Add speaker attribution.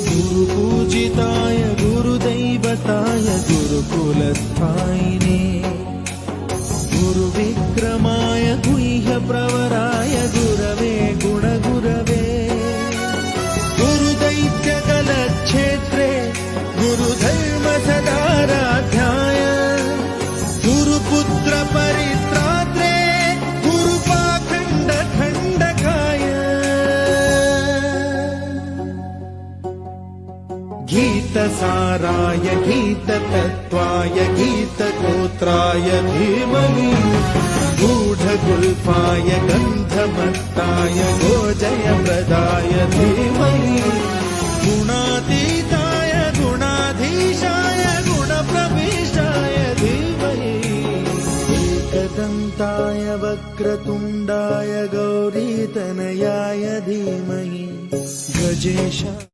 Speaker 1: गुरुपूजिताय गुरुदैवताय गुरुकुलस्थायिने गुरुविक्रमाय गुह्यप्रवराय गुरवे गुणगुरवे गुरुदैत्यकलक्षेत्रे गुरुधर्मसदाराध्याय गुरुपुत्रपरित्रात्रे गुरुपाखण्डखण्डकाय गीतसाराय गीततत्त्वाय गीतगोत्राय धीमहि गूढगुल्फाय गन्धमत्ताय गोजयप्रदाय धीमहि गुणातीताय गुणाधीशाय गुणप्रविष्टाय धीमहि एकदन्ताय वक्रतुण्डाय गौरीतनयाय धीमहि गजेश